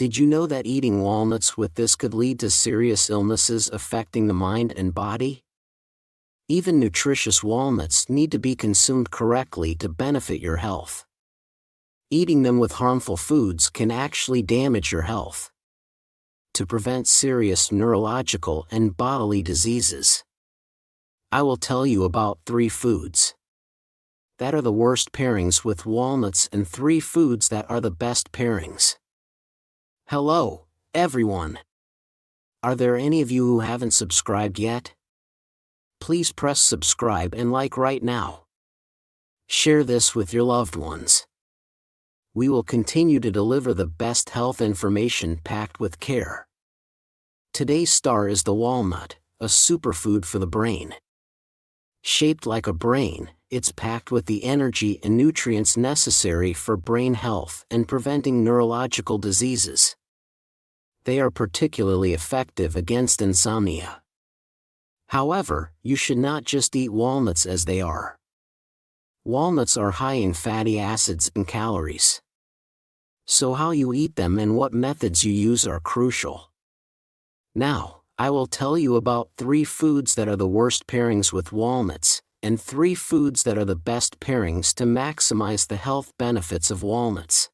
Did you know that eating walnuts with this could lead to serious illnesses affecting the mind and body? Even nutritious walnuts need to be consumed correctly to benefit your health. Eating them with harmful foods can actually damage your health. To prevent serious neurological and bodily diseases, I will tell you about 3 foods that are the worst pairings with walnuts and 3 foods that are the best pairings. Hello, everyone. Are there any of you who haven't subscribed yet? Please press subscribe and like right now. Share this with your loved ones. We will continue to deliver the best health information packed with care. Today's star is the walnut, a superfood for the brain. Shaped like a brain, it's packed with the energy and nutrients necessary for brain health and preventing neurological diseases. They are particularly effective against insomnia. However, you should not just eat walnuts as they are. Walnuts are high in fatty acids and calories. So how you eat them and what methods you use are crucial. Now, I will tell you about 3 foods that are the worst pairings with walnuts, and 3 foods that are the best pairings to maximize the health benefits of walnuts.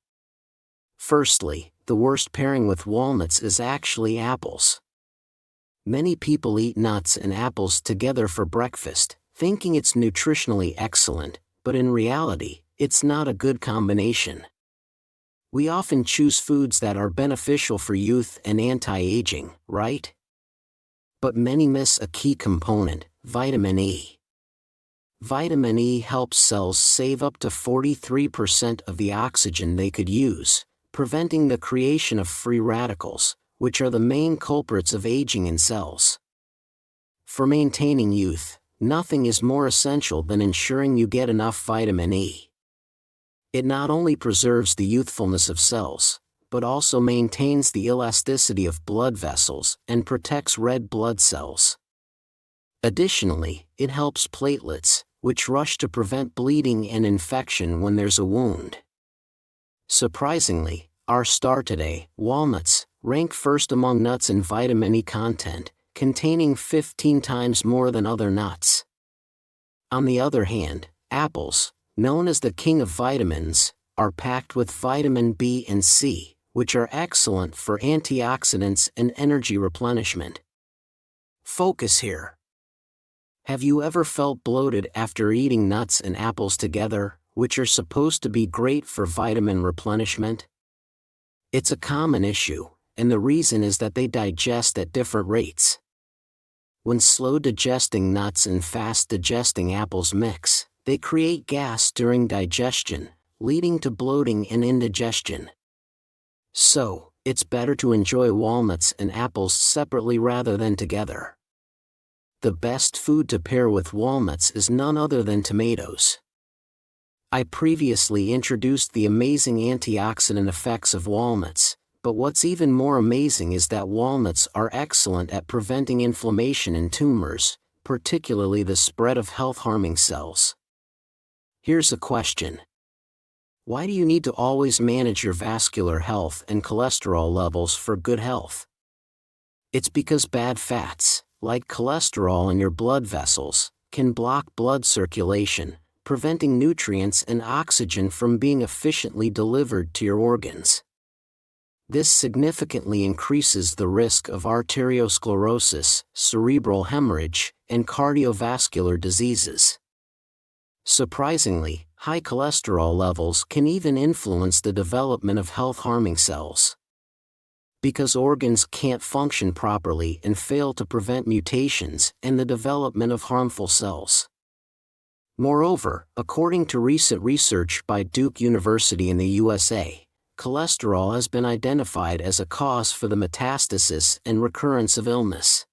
Firstly, the worst pairing with walnuts is actually apples. Many people eat nuts and apples together for breakfast, thinking it's nutritionally excellent, but in reality, it's not a good combination. We often choose foods that are beneficial for youth and anti-aging, right? But many miss a key component, vitamin E. Vitamin E helps cells save up to 43% of the oxygen they could use, preventing the creation of free radicals, which are the main culprits of aging in cells. For maintaining youth, nothing is more essential than ensuring you get enough vitamin E. It not only preserves the youthfulness of cells, but also maintains the elasticity of blood vessels and protects red blood cells. Additionally, it helps platelets, which rush to prevent bleeding and infection when there's a wound. Surprisingly, our star today, walnuts, rank first among nuts in vitamin E content, containing 15 times more than other nuts. On the other hand, apples, known as the king of vitamins, are packed with vitamin B and C, which are excellent for antioxidants and energy replenishment. Focus here. Have you ever felt bloated after eating nuts and apples together, which are supposed to be great for vitamin replenishment? It's a common issue, and the reason is that they digest at different rates. When slow-digesting nuts and fast-digesting apples mix, they create gas during digestion, leading to bloating and indigestion. So, it's better to enjoy walnuts and apples separately rather than together. The best food to pair with walnuts is none other than tomatoes. I previously introduced the amazing antioxidant effects of walnuts, but what's even more amazing is that walnuts are excellent at preventing inflammation in tumors, particularly the spread of health-harming cells. Here's a question. Why do you need to always manage your vascular health and cholesterol levels for good health? It's because bad fats, like cholesterol in your blood vessels, can block blood circulation, preventing nutrients and oxygen from being efficiently delivered to your organs. This significantly increases the risk of arteriosclerosis, cerebral hemorrhage, and cardiovascular diseases. Surprisingly, high cholesterol levels can even influence the development of health-harming cells. Because organs can't function properly and fail to prevent mutations and the development of harmful cells. Moreover, according to recent research by Duke University in the USA, cholesterol has been identified as a cause for the metastasis and recurrence of illness.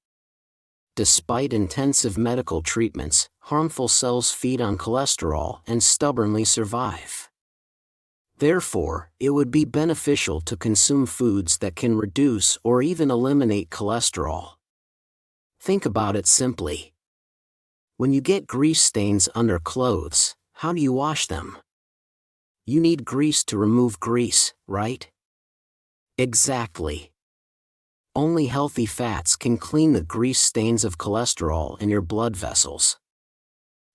Despite intensive medical treatments, harmful cells feed on cholesterol and stubbornly survive. Therefore, it would be beneficial to consume foods that can reduce or even eliminate cholesterol. Think about it simply. When you get grease stains under clothes, how do you wash them? You need grease to remove grease, right? Exactly. Only healthy fats can clean the grease stains of cholesterol in your blood vessels.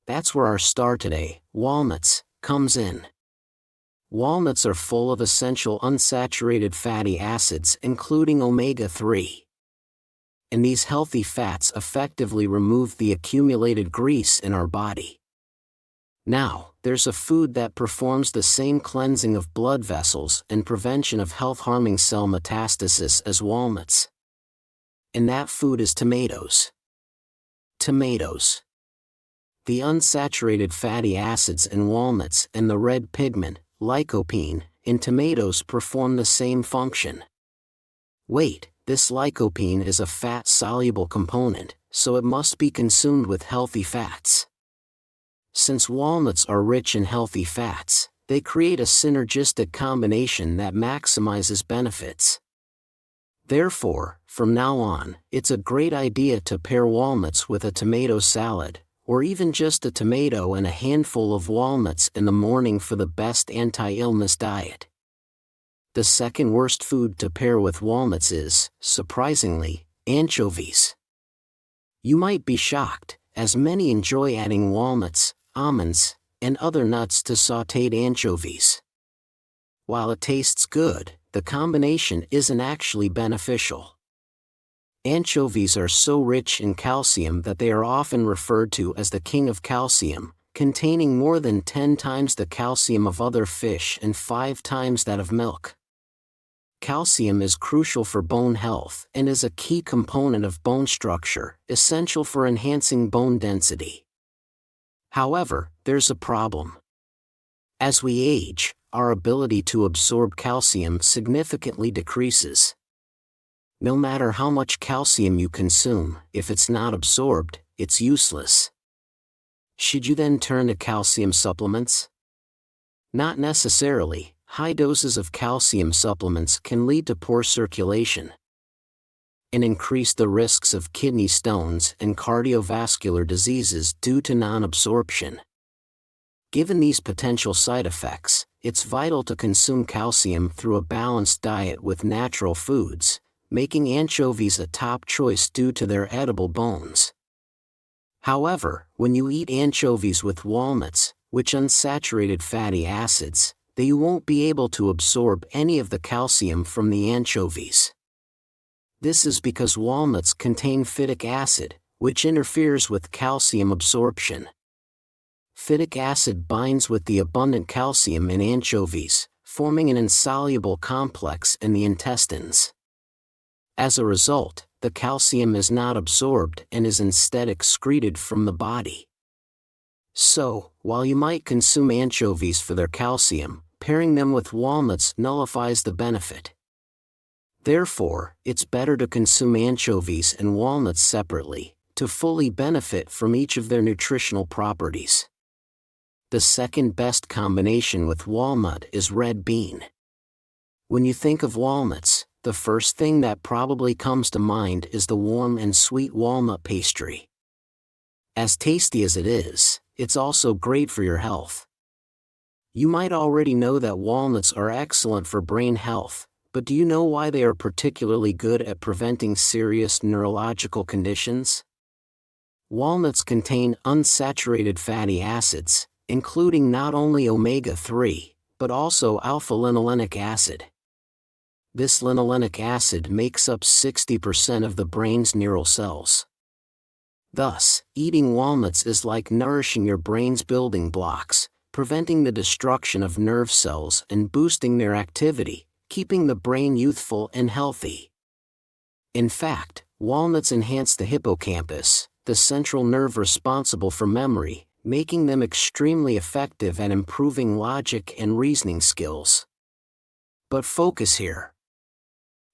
That's where our star today, walnuts, comes in. Walnuts are full of essential unsaturated fatty acids including omega-3. And these healthy fats effectively remove the accumulated grease in our body. Now, there's a food that performs the same cleansing of blood vessels and prevention of health-harming cell metastasis as walnuts. And that food is tomatoes. Tomatoes. The unsaturated fatty acids in walnuts and the red pigment, lycopene, in tomatoes perform the same function. Wait, this lycopene is a fat-soluble component, so it must be consumed with healthy fats. Since walnuts are rich in healthy fats, they create a synergistic combination that maximizes benefits. Therefore, from now on, it's a great idea to pair walnuts with a tomato salad, or even just a tomato and a handful of walnuts in the morning for the best anti-illness diet. The second worst food to pair with walnuts is, surprisingly, anchovies. You might be shocked, as many enjoy adding walnuts, almonds, and other nuts to sautéed anchovies. While it tastes good, the combination isn't actually beneficial. Anchovies are so rich in calcium that they are often referred to as the king of calcium, containing more than 10 times the calcium of other fish and 5 times that of milk. Calcium is crucial for bone health and is a key component of bone structure, essential for enhancing bone density. However, there's a problem. As we age, our ability to absorb calcium significantly decreases. No matter how much calcium you consume, if it's not absorbed, it's useless. Should you then turn to calcium supplements? Not necessarily. High doses of calcium supplements can lead to poor circulation and increase the risks of kidney stones and cardiovascular diseases due to non-absorption. Given these potential side effects, it's vital to consume calcium through a balanced diet with natural foods, making anchovies a top choice due to their edible bones. However, when you eat anchovies with walnuts, which unsaturated fatty acids, then you won't be able to absorb any of the calcium from the anchovies. This is because walnuts contain phytic acid, which interferes with calcium absorption. Phytic acid binds with the abundant calcium in anchovies, forming an insoluble complex in the intestines. As a result, the calcium is not absorbed and is instead excreted from the body. So, while you might consume anchovies for their calcium, pairing them with walnuts nullifies the benefit. Therefore, it's better to consume anchovies and walnuts separately, to fully benefit from each of their nutritional properties. The second best combination with walnut is red bean. When you think of walnuts, the first thing that probably comes to mind is the warm and sweet walnut pastry. As tasty as it is, it's also great for your health. You might already know that walnuts are excellent for brain health, but do you know why they are particularly good at preventing serious neurological conditions? Walnuts contain unsaturated fatty acids, including not only omega-3, but also alpha-linolenic acid. This linolenic acid makes up 60% of the brain's neural cells. Thus, eating walnuts is like nourishing your brain's building blocks, preventing the destruction of nerve cells and boosting their activity, keeping the brain youthful and healthy. In fact, walnuts enhance the hippocampus, the central nerve responsible for memory, making them extremely effective at improving logic and reasoning skills. But focus here.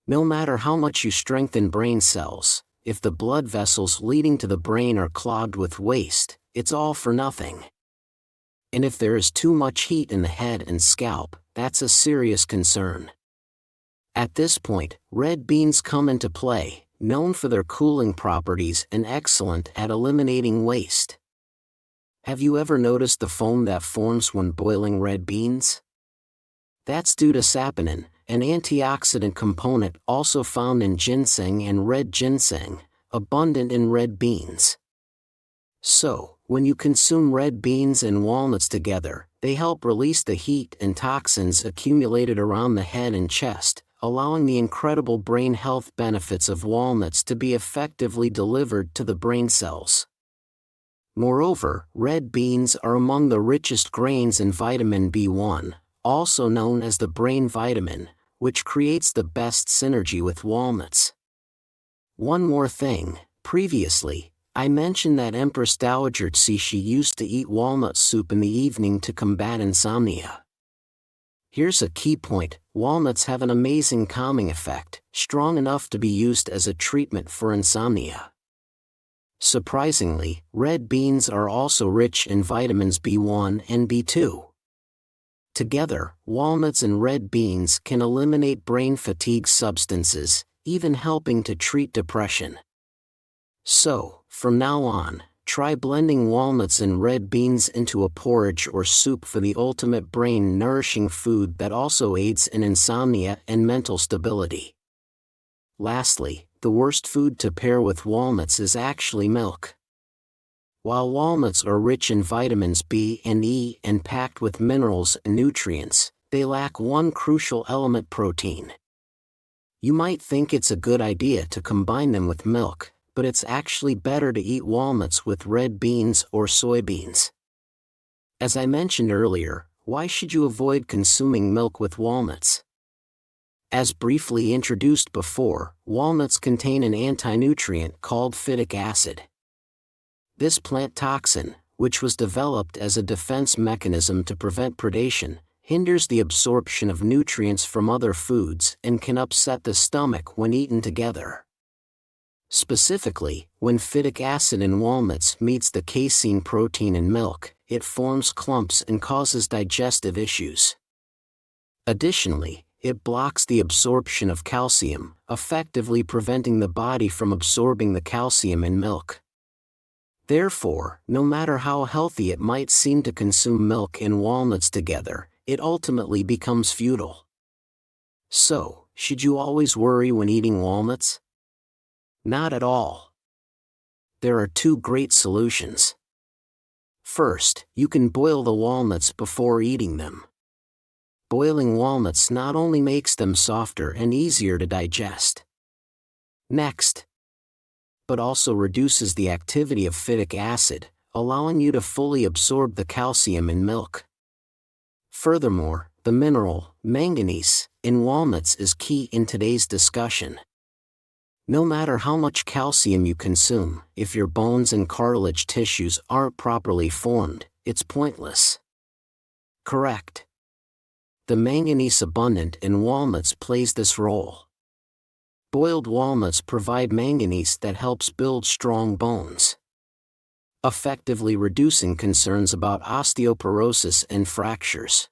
No matter how much you strengthen brain cells, if the blood vessels leading to the brain are clogged with waste, it's all for nothing. And if there is too much heat in the head and scalp, that's a serious concern. At this point, red beans come into play, known for their cooling properties and excellent at eliminating waste. Have you ever noticed the foam that forms when boiling red beans? That's due to saponin, an antioxidant component also found in ginseng and red ginseng, abundant in red beans. So, when you consume red beans and walnuts together, they help release the heat and toxins accumulated around the head and chest, allowing the incredible brain health benefits of walnuts to be effectively delivered to the brain cells. Moreover, red beans are among the richest grains in vitamin B1, also known as the brain vitamin, which creates the best synergy with walnuts. One more thing, previously, I mentioned that Empress Dowager Cixi used to eat walnut soup in the evening to combat insomnia. Here's a key point: walnuts have an amazing calming effect, strong enough to be used as a treatment for insomnia. Surprisingly, red beans are also rich in vitamins B1 and B2. Together, walnuts and red beans can eliminate brain fatigue substances, even helping to treat depression. So, from now on, try blending walnuts and red beans into a porridge or soup for the ultimate brain-nourishing food that also aids in insomnia and mental stability. Lastly, the worst food to pair with walnuts is actually milk. While walnuts are rich in vitamins B and E and packed with minerals and nutrients, they lack one crucial element: protein. You might think it's a good idea to combine them with milk, but it's actually better to eat walnuts with red beans or soybeans. As I mentioned earlier, why should you avoid consuming milk with walnuts? As briefly introduced before, walnuts contain an anti-nutrient called phytic acid. This plant toxin, which was developed as a defense mechanism to prevent predation, hinders the absorption of nutrients from other foods and can upset the stomach when eaten together. Specifically, when phytic acid in walnuts meets the casein protein in milk, it forms clumps and causes digestive issues. Additionally, it blocks the absorption of calcium, effectively preventing the body from absorbing the calcium in milk. Therefore, no matter how healthy it might seem to consume milk and walnuts together, it ultimately becomes futile. So, should you always worry when eating walnuts? Not at all. There are two great solutions. First, you can boil the walnuts before eating them. Boiling walnuts not only makes them softer and easier to digest, but also reduces the activity of phytic acid, allowing you to fully absorb the calcium in milk. Furthermore, the mineral, manganese, in walnuts is key in today's discussion. No matter how much calcium you consume, if your bones and cartilage tissues aren't properly formed, it's pointless. Correct. The manganese abundant in walnuts plays this role. Boiled walnuts provide manganese that helps build strong bones, effectively reducing concerns about osteoporosis and fractures.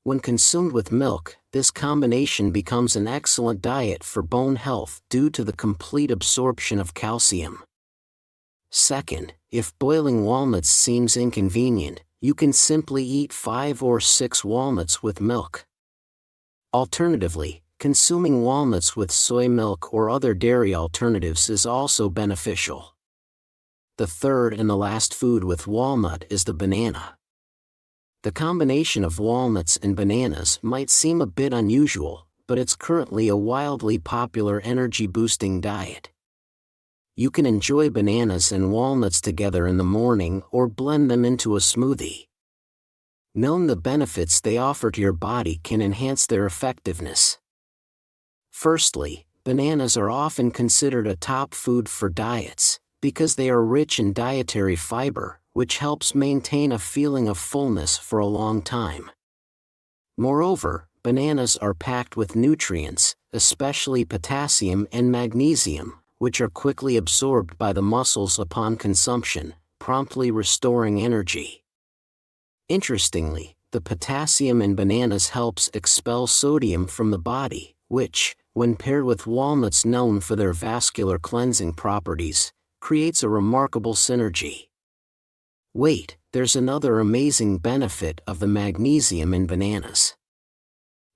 When consumed with milk, this combination becomes an excellent diet for bone health due to the complete absorption of calcium. Second, if boiling walnuts seems inconvenient, you can simply eat 5 or 6 walnuts with milk. Alternatively, consuming walnuts with soy milk or other dairy alternatives is also beneficial. The third and the last food with walnut is the banana. The combination of walnuts and bananas might seem a bit unusual, but it's currently a wildly popular energy-boosting diet. You can enjoy bananas and walnuts together in the morning or blend them into a smoothie. Knowing the benefits they offer to your body can enhance their effectiveness. Firstly, bananas are often considered a top food for diets, because they are rich in dietary fiber, which helps maintain a feeling of fullness for a long time. Moreover, bananas are packed with nutrients, especially potassium and magnesium, which are quickly absorbed by the muscles upon consumption, promptly restoring energy. Interestingly, the potassium in bananas helps expel sodium from the body, which, when paired with walnuts known for their vascular cleansing properties, creates a remarkable synergy. Wait, there's another amazing benefit of the magnesium in bananas.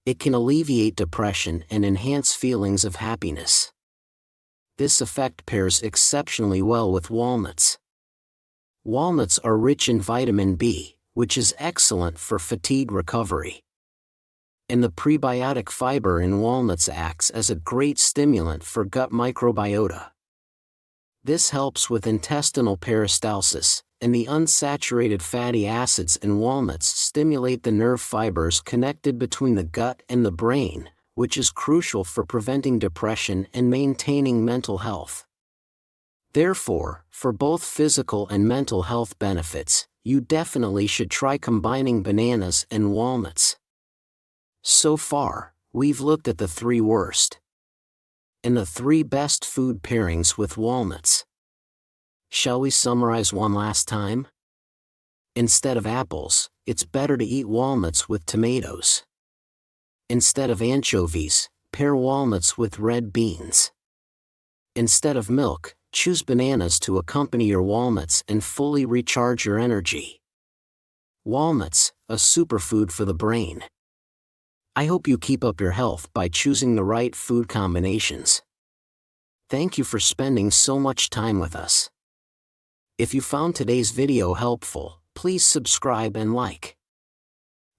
It can alleviate depression and enhance feelings of happiness. This effect pairs exceptionally well with walnuts. Walnuts are rich in vitamin B, which is excellent for fatigue recovery. And the prebiotic fiber in walnuts acts as a great stimulant for gut microbiota. This helps with intestinal peristalsis, and the unsaturated fatty acids in walnuts stimulate the nerve fibers connected between the gut and the brain, which is crucial for preventing depression and maintaining mental health. Therefore, for both physical and mental health benefits, you definitely should try combining bananas and walnuts. So far, we've looked at the 3 worst and the 3 best food pairings with walnuts. Shall we summarize one last time? Instead of apples, it's better to eat walnuts with tomatoes. Instead of anchovies, pair walnuts with red beans. Instead of milk, choose bananas to accompany your walnuts and fully recharge your energy. Walnuts, a superfood for the brain. I hope you keep up your health by choosing the right food combinations. Thank you for spending so much time with us. If you found today's video helpful, please subscribe and like.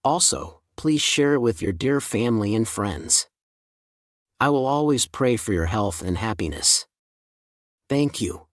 Also, please share it with your dear family and friends. I will always pray for your health and happiness. Thank you.